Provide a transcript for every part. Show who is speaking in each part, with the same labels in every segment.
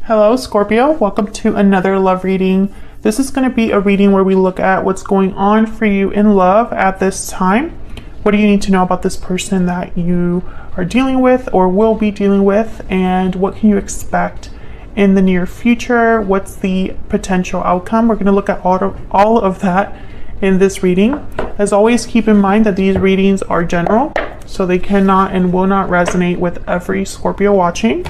Speaker 1: Hello, Scorpio. Welcome to another love reading. This is going to be a reading where we look at what's going on for you in love at this time. What do you need to know about this person that you are dealing with or will be dealing with? And what can you expect in the near future? What's the potential outcome? We're going to look at all of that in this reading. As always, keep in mind that these readings are general, so they cannot and will not resonate with every Scorpio watching.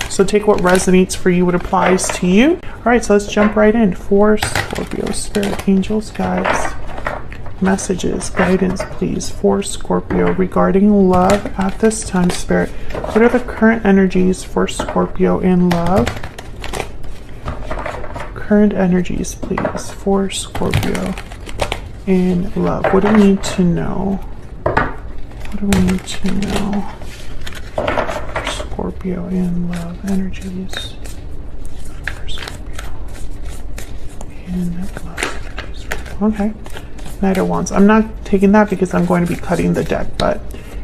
Speaker 1: So take what resonates for you, what applies to you. All right, so let's jump right in. For Scorpio, spirit, angels, guides, messages, guidance, please, for Scorpio regarding love at this time, spirit. What are the current energies for Scorpio in love? Current energies, please, for Scorpio in love. What do we need to know? What do we need to know? Scorpio in love energies for Scorpio in love energies. Okay, Knight of Wands. I'm not taking that because I'm going to be cutting the deck, but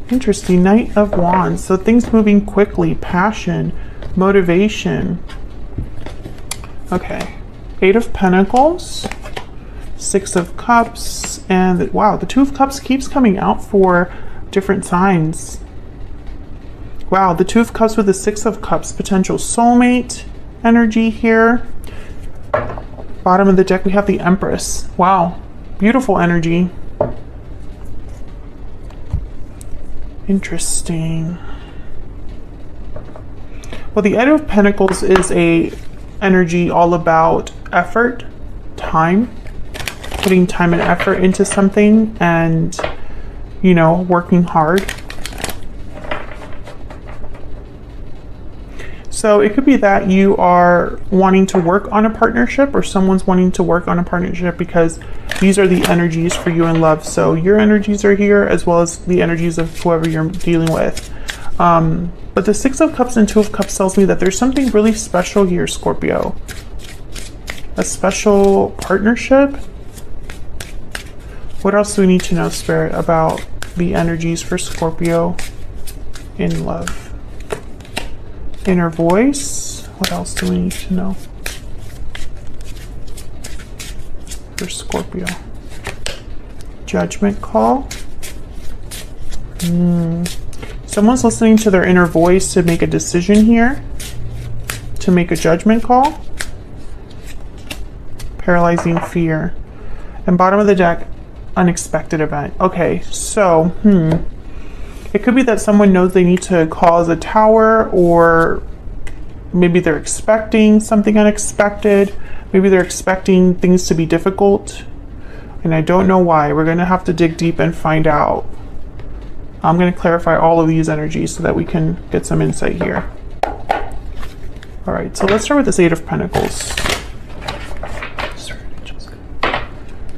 Speaker 1: interesting. Knight of Wands. So things moving quickly, passion, motivation. Okay, Eight of Pentacles, Six of Cups, and wow, the Two of Cups keeps coming out for different signs. Wow, the Two of Cups with the Six of Cups, potential soulmate energy here. Bottom of the deck, we have the Empress. Wow, beautiful energy. Interesting. Well, the Eight of Pentacles is a energy all about effort, time, putting time and effort into something and, you know, working hard. So it could be that you are wanting to work on a partnership or someone's wanting to work on a partnership because these are the energies for you in love. So your energies are here as well as the energies of whoever you're dealing with. But the Six of Cups and Two of Cups tells me that there's something really special here, Scorpio. A special partnership. What else do we need to know, Spirit, about the energies for Scorpio in love? Inner voice. What else do we need to know for Scorpio? Judgment call. Someone's listening to their inner voice to make a decision here, to make a judgment call. Paralyzing fear. And bottom of the deck, unexpected event. Okay, so it could be that someone knows they need to cause a tower, or maybe they're expecting something unexpected. Maybe they're expecting things to be difficult, and I don't know why. We're going to have to dig deep and find out. I'm going to clarify all of these energies so that we can get some insight here. All right, so let's start with this Eight of Pentacles.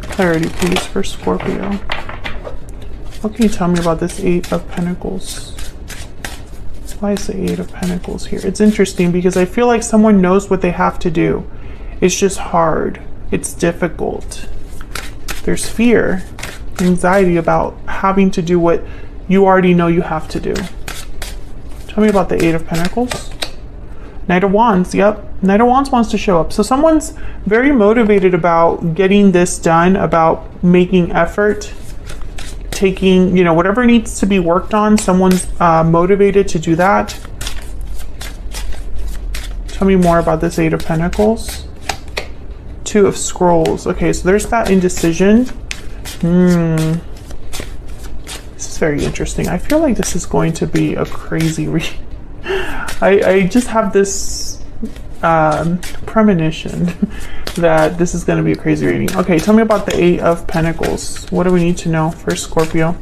Speaker 1: Clarity, please, for Scorpio. What can you tell me about this Eight of Pentacles? Why is the Eight of Pentacles here? It's interesting because I feel like someone knows what they have to do. It's just hard. It's difficult. There's fear, anxiety about having to do what you already know you have to do. Tell me about the Eight of Pentacles. Knight of Wands. Yep. Knight of Wands wants to show up. So someone's very motivated about getting this done, about making effort, taking, you know, whatever needs to be worked on. Someone's motivated to do that. Tell me more about this Eight of Pentacles. Two of Scrolls. Okay, so there's that indecision. This is very interesting. I feel like this is going to be a crazy read. I just have this premonition that this is going to be a crazy reading. Okay, tell me about the Eight of Pentacles. What do we need to know for Scorpio?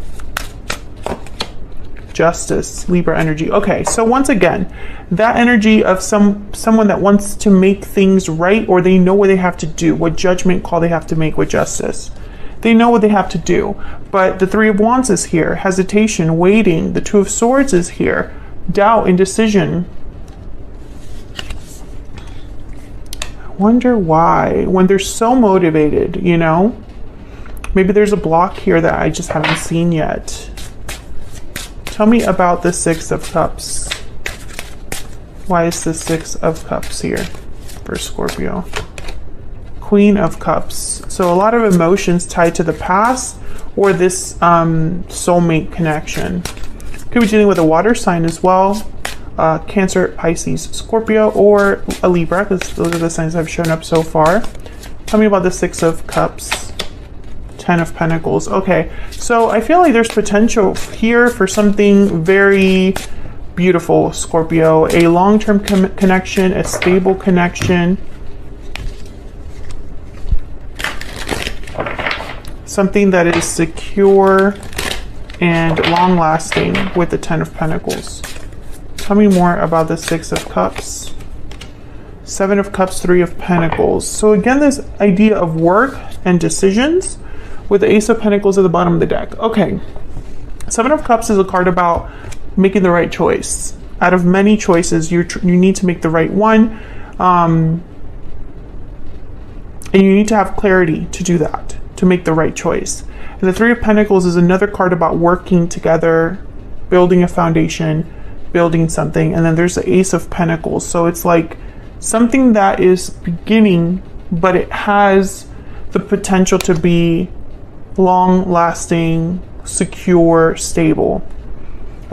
Speaker 1: Justice, Libra energy. Okay, so once again, that energy of someone that wants to make things right, or they know what they have to do, what judgment call they have to make with justice. They know what they have to do. But the Three of Wands is here. Hesitation, waiting. The Two of Swords is here. Doubt, indecision. I wonder why, when they're so motivated, you know? Maybe there's a block here that I just haven't seen yet. Tell me about the Six of Cups. Why is the Six of Cups here for Scorpio? Queen of Cups. So a lot of emotions tied to the past or this soulmate connection. Could be dealing with a water sign as well. Cancer, Pisces, Scorpio, or a Libra, because those are the signs that have shown up so far. Tell me about the Six of Cups. 10 of Pentacles. Okay, so I feel like there's potential here for something very beautiful, Scorpio. A long-term connection, a stable connection. Something that is secure and long-lasting with the 10 of Pentacles. Tell me more about the Six of Cups. 7 of Cups, 3 of Pentacles. So again, this idea of work and decisions with the Ace of Pentacles at the bottom of the deck. Okay, 7 of Cups is a card about making the right choice. Out of many choices, you need to make the right one. And you need to have clarity to do that, to make the right choice. And the 3 of Pentacles is another card about working together, building a foundation, building something. And then there's the Ace of Pentacles. So it's like something that is beginning, but it has the potential to be long-lasting, secure, stable.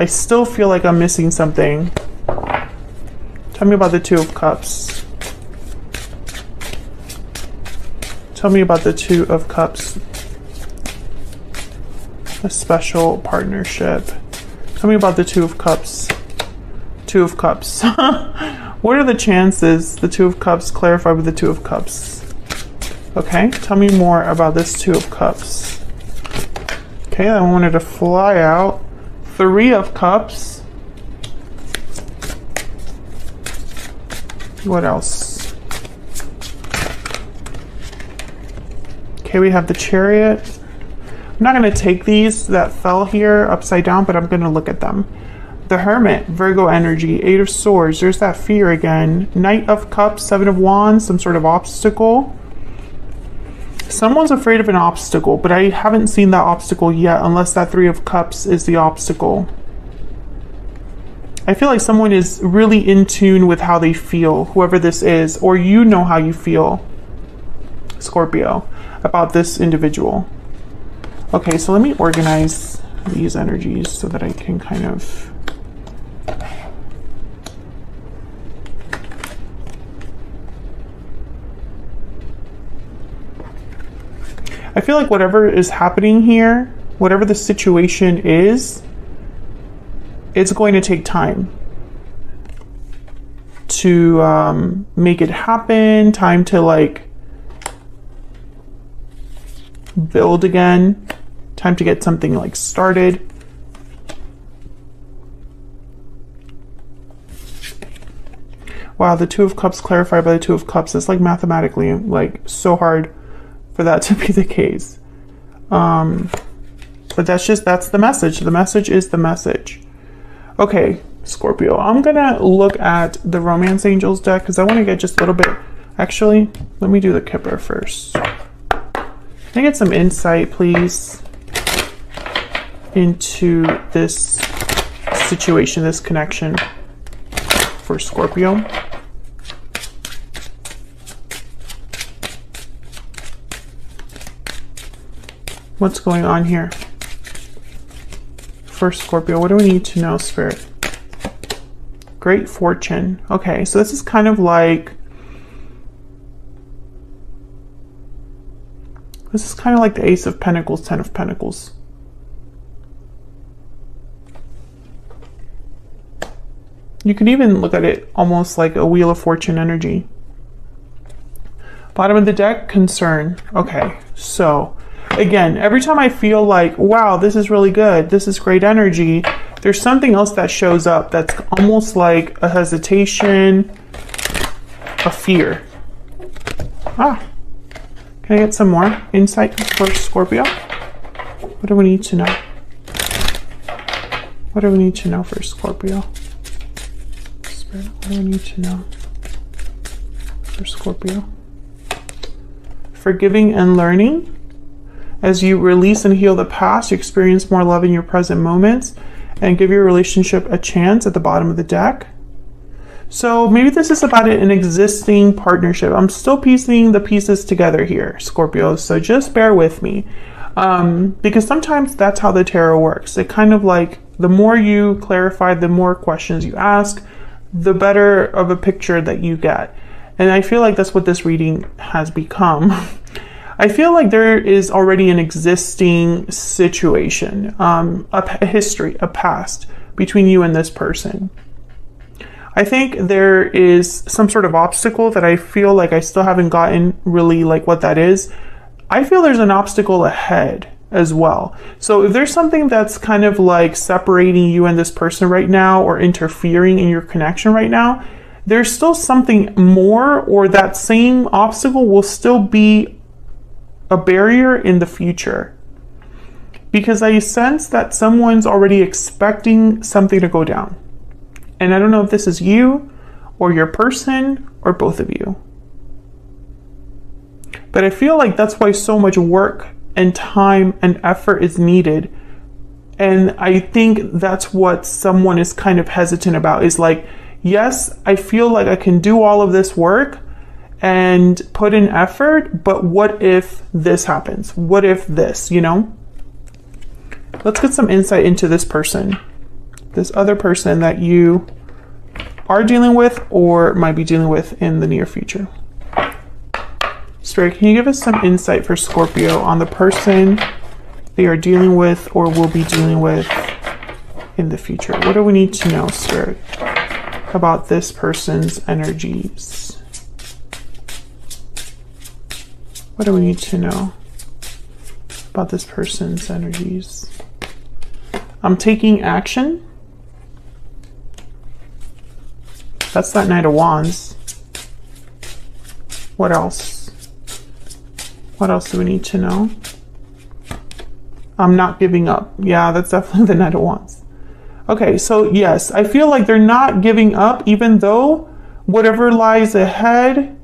Speaker 1: I still feel like I'm missing something. Tell me about the 2 of Cups. Tell me about the 2 of Cups. A special partnership. Tell me about the 2 of Cups. 2 of Cups. What are the chances the 2 of Cups clarify with the 2 of Cups? Okay, tell me more about this 2 of Cups. Okay, I wanted to fly out. 3 of Cups. What else? Okay, we have the Chariot. I'm not going to take these that fell here upside down, but I'm going to look at them. The Hermit, Virgo energy, 8 of Swords. There's that fear again. Knight of Cups, 7 of Wands, some sort of obstacle. Someone's afraid of an obstacle, but I haven't seen that obstacle yet unless that 3 of Cups is the obstacle. I feel like someone is really in tune with how they feel, whoever this is, or you know how you feel, Scorpio, about this individual. Okay, so let me organize these energies so that I can kind of I feel like whatever is happening here, whatever the situation is, it's going to take time to make it happen, time to like build again, time to get something like started. Wow, the 2 of Cups clarified by the 2 of Cups. It's like mathematically like so hard for that to be the case. But that's the message. The message is the message. Okay, Scorpio, I'm gonna look at the Romance Angels deck because I want to get just a little bit. Actually, let me do the Kipper first. Can I get some insight, please, into this situation, this connection for Scorpio? What's going on here for Scorpio? What do we need to know, Spirit? Great fortune. Okay, so this is kind of like the Ace of Pentacles, 10 of Pentacles. You can even look at it almost like a Wheel of Fortune energy. Bottom of the deck, concern. Okay, so again, every time I feel like, wow, this is really good, this is great energy, there's something else that shows up that's almost like a hesitation, a fear. Can I get some more insight for Scorpio? What do we need to know? What do we need to know for Scorpio? Spirit, what do we need to know for Scorpio? Forgiving and learning. As you release and heal the past, you experience more love in your present moments and give your relationship a chance at the bottom of the deck. So maybe this is about an existing partnership. I'm still piecing the pieces together here, Scorpio. So just bear with me. Because sometimes that's how the tarot works. It kind of like, the more you clarify, the more questions you ask, the better of a picture that you get. And I feel like that's what this reading has become. I feel like there is already an existing situation, a history, a past between you and this person. I think there is some sort of obstacle that I feel like I still haven't gotten really like what that is. I feel there's an obstacle ahead as well. So if there's something that's kind of like separating you and this person right now, or interfering in your connection right now, there's still something more, or that same obstacle will still be a barrier in the future. Because I sense that someone's already expecting something to go down. And I don't know if this is you or your person or both of you. But I feel like that's why so much work and time and effort is needed. And I think that's what someone is kind of hesitant about, is like, yes, I feel like I can do all of this work and put in effort, but what if this happens? What if this, you know? Let's get some insight into this person, this other person that you are dealing with or might be dealing with in the near future. Spirit, can you give us some insight for Scorpio on the person they are dealing with or will be dealing with in the future? What do we need to know, Spirit, about this person's energies? What do we need to know about this person's energies? I'm taking action. That's that Knight of Wands. What else? What else do we need to know? I'm not giving up. Yeah, that's definitely the Knight of Wands. Okay, so yes, I feel like they're not giving up, even though whatever lies ahead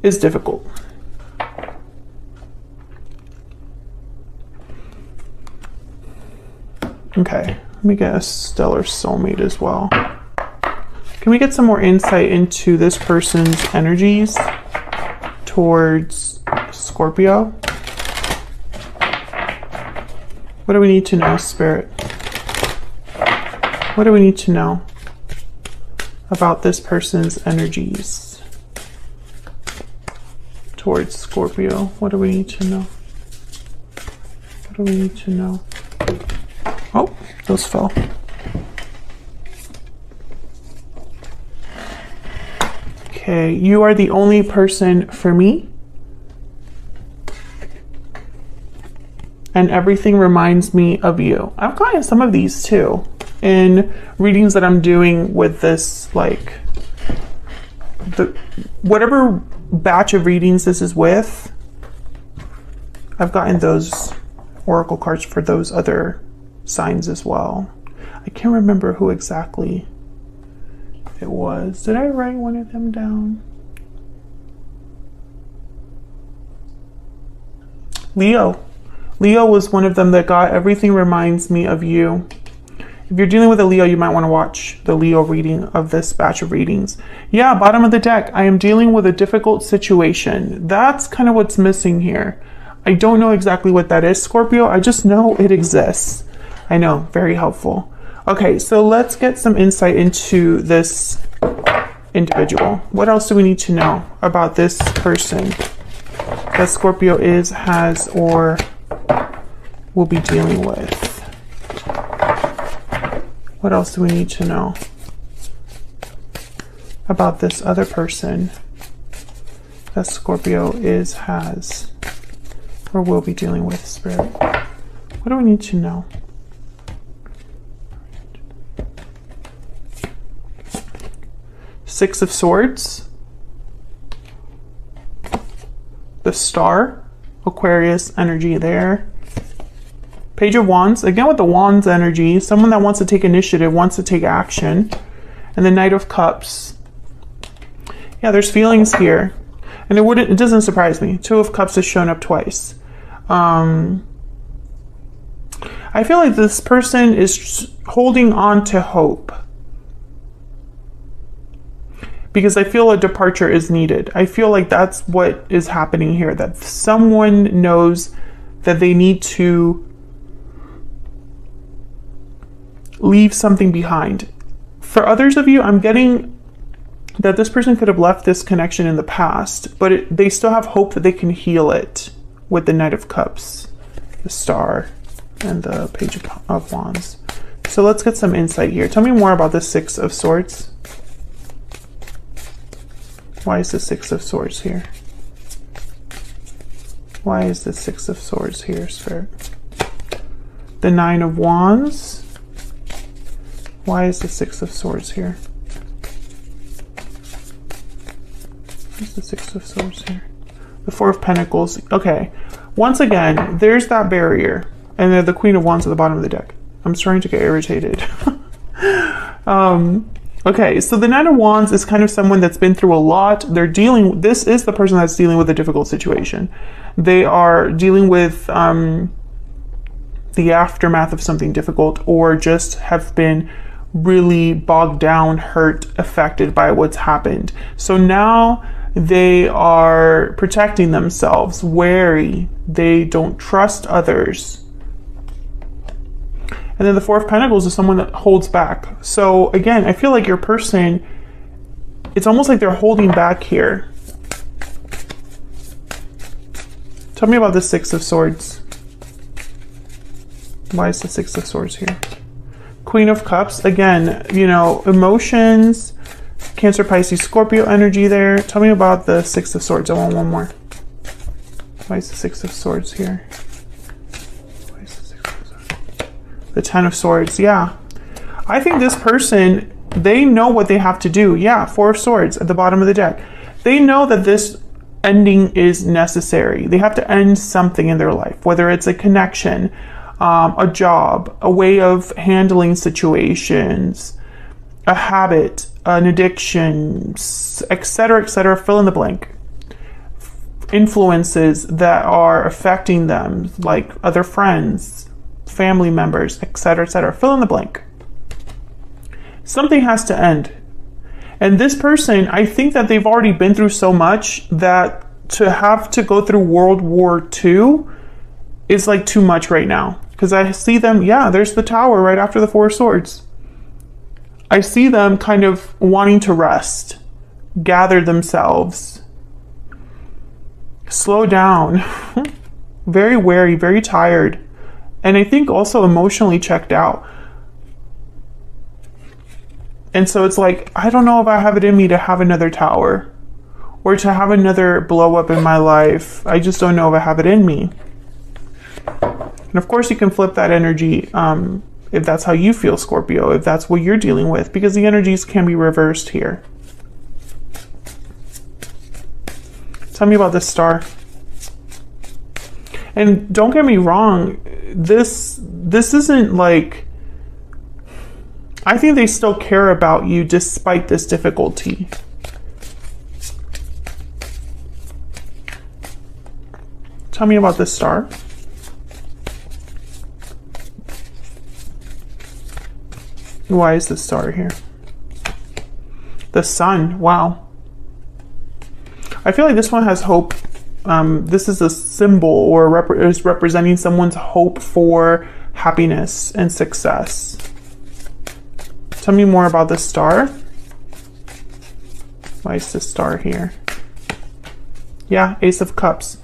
Speaker 1: is difficult. Okay, let me get a stellar soulmate as well. Can we get some more insight into this person's energies towards Scorpio? What do we need to know, Spirit? What do we need to know about this person's energies towards Scorpio? What do we need to know? What do we need to know? Oh, those fell. Okay, you are the only person for me. And everything reminds me of you. I've gotten some of these too in readings that I'm doing with this, like, whatever batch of readings this is with. I've gotten those oracle cards for those other signs as well. I can't remember who exactly it was. Did I write one of them down? Leo. Leo was one of them that got everything reminds me of you. If you're dealing with a Leo, you might want to watch the Leo reading of this batch of readings. Yeah, bottom of the deck, I am dealing with a difficult situation. That's kind of what's missing here. I don't know exactly what that is, Scorpio. I just know it exists. I know, very helpful. Okay, so let's get some insight into this individual. What else do we need to know about this person that Scorpio is, has, or will be dealing with? What else do we need to know about this other person that Scorpio is, has, or will be dealing with, Spirit? What do we need to know? Six of Swords, the Star, Aquarius energy there. Page of Wands, again with the Wands energy, someone that wants to take initiative, wants to take action. And the Knight of Cups. Yeah, there's feelings here. And it doesn't surprise me. Two of Cups has shown up twice. I feel like this person is holding on to hope. because I feel a departure is needed. I feel like that's what is happening here, that someone knows that they need to leave something behind. For others of you, I'm getting that this person could have left this connection in the past, but they still have hope that they can heal it with the Knight of Cups, the Star, and the Page of Wands. So let's get some insight here. Tell me more about the Six of Swords. Why is the Six of Swords here? Why is the Six of Swords here, Spirit? The Nine of Wands. Why is the Six of Swords here? What's the Six of Swords here? The Four of Pentacles. Okay. Once again, there's that barrier. And then the Queen of Wands at the bottom of the deck. I'm starting to get irritated. Okay, so the Nine of Wands is kind of someone that's been through a lot. This is the person that's dealing with a difficult situation. They are dealing with the aftermath of something difficult, or just have been really bogged down, hurt, affected by what's happened. So now they are protecting themselves, wary. They don't trust others. And then the Four of Pentacles is someone that holds back. So again, I feel like your person, it's almost like they're holding back here. Tell me about the Six of Swords. Why is the Six of Swords here? Queen of Cups, again, you know, emotions, Cancer, Pisces, Scorpio energy there. Tell me about the Six of Swords. I want one more. Why is the Six of Swords here? Why is the Six of Swords? The Ten of Swords, yeah. I think this person, they know what they have to do. Yeah, Four of Swords at the bottom of the deck. They know that this ending is necessary. They have to end something in their life, whether it's a connection, a job, a way of handling situations, a habit, an addiction, etc., fill in the blank. Influences that are affecting them, like other friends, family members, etc., fill in the blank. Something has to end. And this person, I think that they've already been through so much that to have to go through World War II is like too much right now. Because I see them, yeah, there's the Tower right after the Four of Swords. I see them kind of wanting to rest, gather themselves, slow down, very wary, very tired, and I think also emotionally checked out. And so it's like, I don't know if I have it in me to have another tower or to have another blow up in my life. I just don't know if I have it in me. And of course you can flip that energy if that's how you feel, Scorpio, if that's what you're dealing with, because the energies can be reversed here. Tell me about this Star. And don't get me wrong, this isn't like, I think they still care about you despite this difficulty. Tell me about this Star. Why is the Star here? The Sun, wow. I feel like this one has hope. This is a symbol or is representing someone's hope for happiness and success. Tell me more about the Star. Why is the Star here? Yeah, Ace of Cups.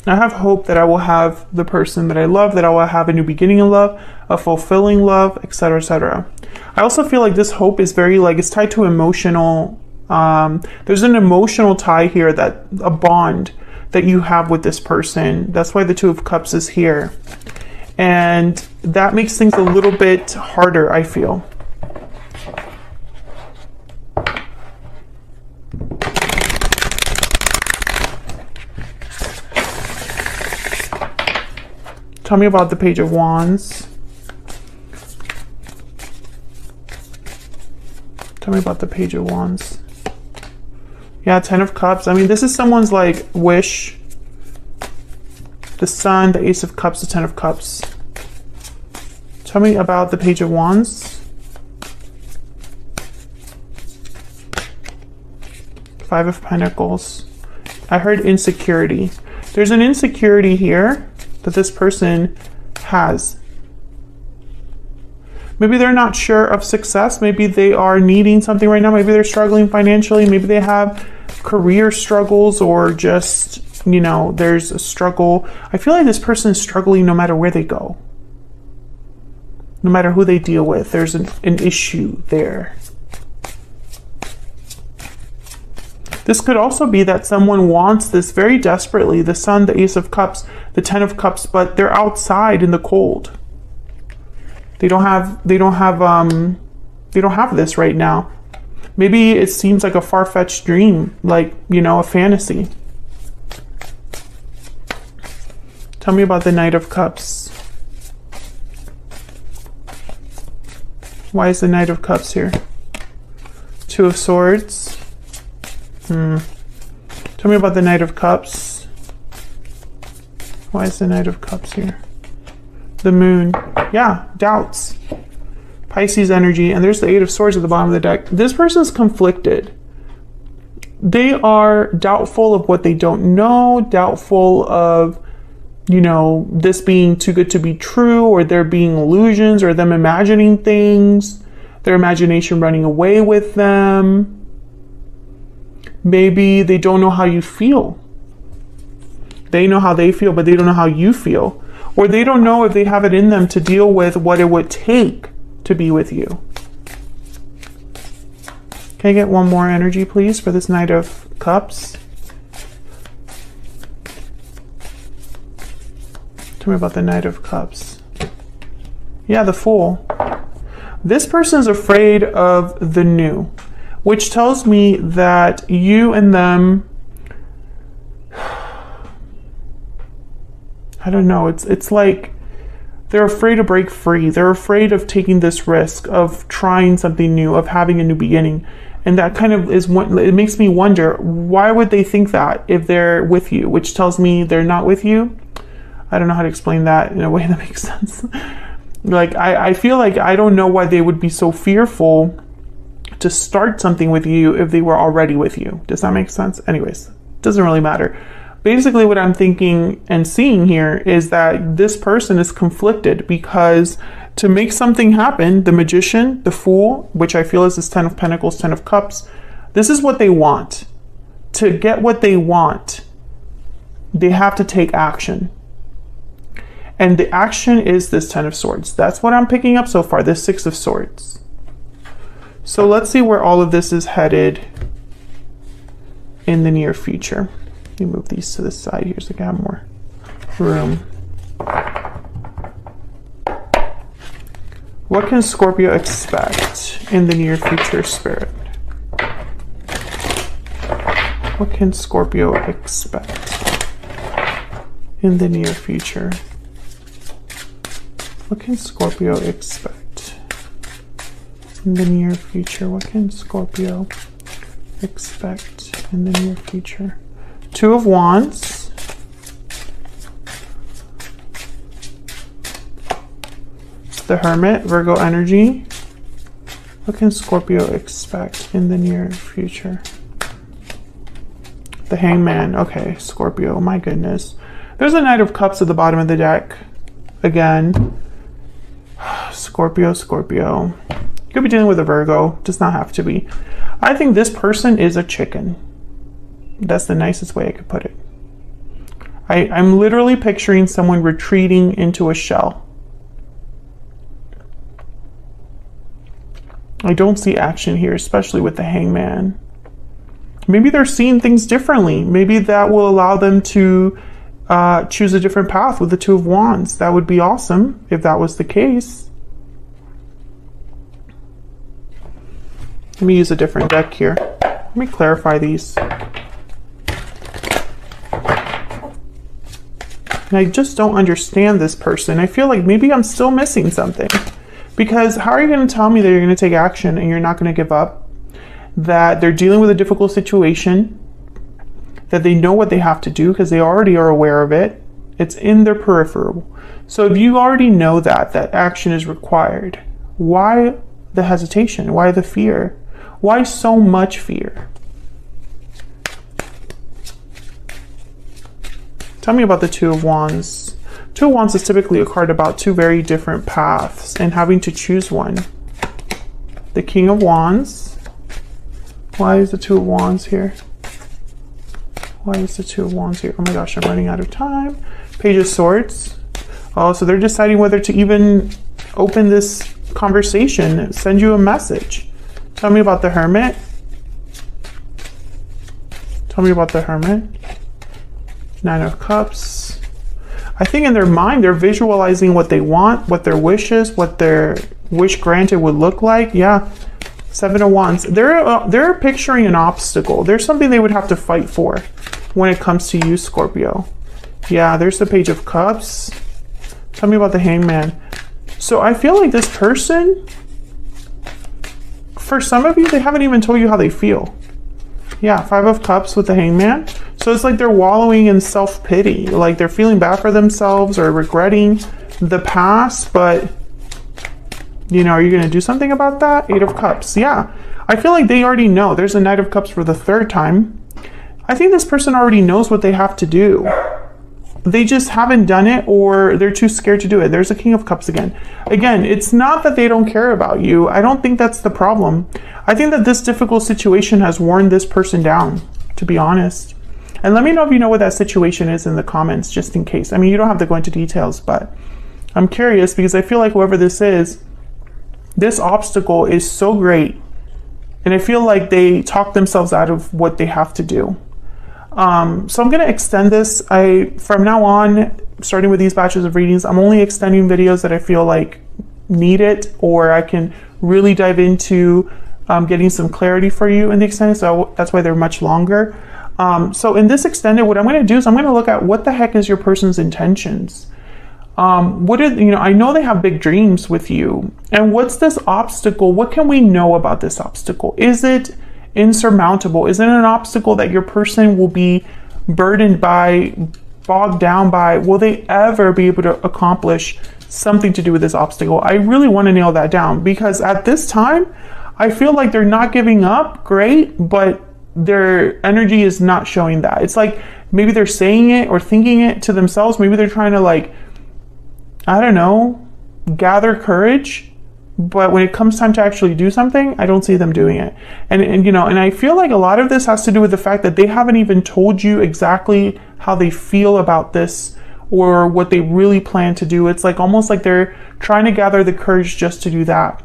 Speaker 1: I have hope that I will have the person that I love, that I will have a new beginning in love, a fulfilling love, etc., etc. I also feel like this hope is very, like, it's tied to emotional, there's an emotional tie here, that a bond that you have with this person. That's why the Two of Cups is here. And that makes things a little bit harder, I feel. Tell me about the Page of Wands. Tell me about the Page of Wands. Yeah, Ten of Cups. I mean, this is someone's like wish. The Sun, the Ace of Cups, the Ten of Cups. Tell me about the Page of Wands. Five of Pentacles. I heard insecurity. There's an insecurity here that this person has. Maybe they're not sure of success. Maybe they are needing something right now. Maybe they're struggling financially. Maybe they have career struggles, or just, you know, there's a struggle. I feel like this person is struggling no matter where they go. No matter who they deal with, there's an issue there. This could also be that someone wants this very desperately. The Sun, the Ace of Cups, the Ten of Cups, but they're outside in the cold. They don't have this right now. Maybe it seems like a far-fetched dream, like, you know, a fantasy. Tell me about the Knight of Cups. Why is the Knight of Cups here? Two of Swords. Tell me about the Knight of Cups. Why is the Knight of Cups here? The Moon. Yeah, doubts. Pisces energy. And there's the Eight of Swords at the bottom of the deck. This person's conflicted. They are doubtful of what they don't know, doubtful of, you know, this being too good to be true, or there being illusions, or them imagining things, their imagination running away with them. Maybe they don't know how you feel. They know how they feel, but they don't know how you feel. Or they don't know if they have it in them to deal with what it would take to be with you. Can I get one more energy, please, for this Knight of Cups? Tell me about the Knight of Cups. Yeah, the Fool. This person's afraid of the new, which tells me that you and them, I don't know, it's like they're afraid to break free. They're afraid of taking this risk, of trying something new, of having a new beginning. And that kind of is what it makes me wonder, why would they think that if they're with you, which tells me they're not with you? I don't know how to explain that in a way that makes sense. Like, I feel like I don't know why they would be so fearful to start something with you if they were already with you. Does that make sense? Anyways, doesn't really matter. Basically, what I'm thinking and seeing here is that this person is conflicted, because to make something happen, the Magician, the Fool, which I feel is this Ten of Pentacles, Ten of Cups, this is what they want. To get what they want, they have to take action. And the action is this Ten of Swords. That's what I'm picking up so far, this Six of Swords. So let's see where all of this is headed in the near future. Let me move these to the side here so I can have more room. What can Scorpio expect in the near future, Spirit? What can Scorpio expect in the near future? What can Scorpio expect in the near future? What can Scorpio expect in the near future? Two of Wands. The Hermit, Virgo energy. What can Scorpio expect in the near future? The Hangman. Okay, Scorpio, my goodness. There's a Knight of Cups at the bottom of the deck. Again. Scorpio, Scorpio. You could be dealing with a Virgo. Does not have to be. I think this person is a chicken. That's the nicest way I could put it. I'm literally picturing someone retreating into a shell. I don't see action here, especially with the Hangman. Maybe they're seeing things differently. Maybe that will allow them to choose a different path with the Two of Wands. That would be awesome if that was the case. Let me use a different deck here. Let me clarify these. And I just don't understand this person. I feel like maybe I'm still missing something. Because how are you going to tell me that you're going to take action and you're not going to give up? That they're dealing with a difficult situation, that they know what they have to do because they already are aware of it. It's in their peripheral. So if you already know that action is required, why the hesitation? Why the fear? Why so much fear? Tell me about the Two of Wands. Two of Wands is typically a card about two very different paths and having to choose one. The King of Wands. Why is the Two of Wands here? Why is the Two of Wands here? Oh my gosh, I'm running out of time. Page of Swords. Oh, so they're deciding whether to even open this conversation, send you a message. Tell me about the Hermit. Tell me about the Hermit. Nine of Cups. I think in their mind, they're visualizing what they want, what their wish is, what their wish granted would look like. Yeah. Seven of Wands. They're picturing an obstacle. There's something they would have to fight for when it comes to you, Scorpio. Yeah, there's the Page of Cups. Tell me about the Hangman. So I feel like this person, for some of you, they haven't even told you how they feel. Yeah, Five of Cups with the Hangman. So it's like they're wallowing in self-pity. Like they're feeling bad for themselves or regretting the past, but you know, are you going to do something about that? Eight of Cups. Yeah, I feel like they already know. There's a Knight of Cups for the third time. I think this person already knows what they have to do. They just haven't done it, or they're too scared to do it. There's a King of Cups again. Again, it's not that they don't care about you. I don't think that's the problem. I think that this difficult situation has worn this person down, to be honest. And let me know if you know what that situation is in the comments, just in case. I mean, you don't have to go into details, but I'm curious because I feel like whoever this is, this obstacle is so great. And I feel like they talk themselves out of what they have to do. So I'm going to extend this. From now on, starting with these batches of readings, I'm only extending videos that I feel like need it, or I can really dive into getting some clarity for you in the extended. So that's why they're much longer. So in this extended, what I'm going to do is I'm going to look at what the heck is your person's intentions. I know they have big dreams with you. And what's this obstacle? What can we know about this obstacle? Is it insurmountable? Is it an obstacle that your person will be burdened by, bogged down by? Will they ever be able to accomplish something to do with this obstacle? I really want to nail that down, because at this time, I feel like they're not giving up. Great, but their energy is not showing that. It's like maybe they're saying it or thinking it to themselves. Maybe they're trying to, like, I don't know, gather courage. But when it comes time to actually do something, I don't see them doing it. And I feel like a lot of this has to do with the fact that they haven't even told you exactly how they feel about this or what they really plan to do. It's like almost like they're trying to gather the courage just to do that.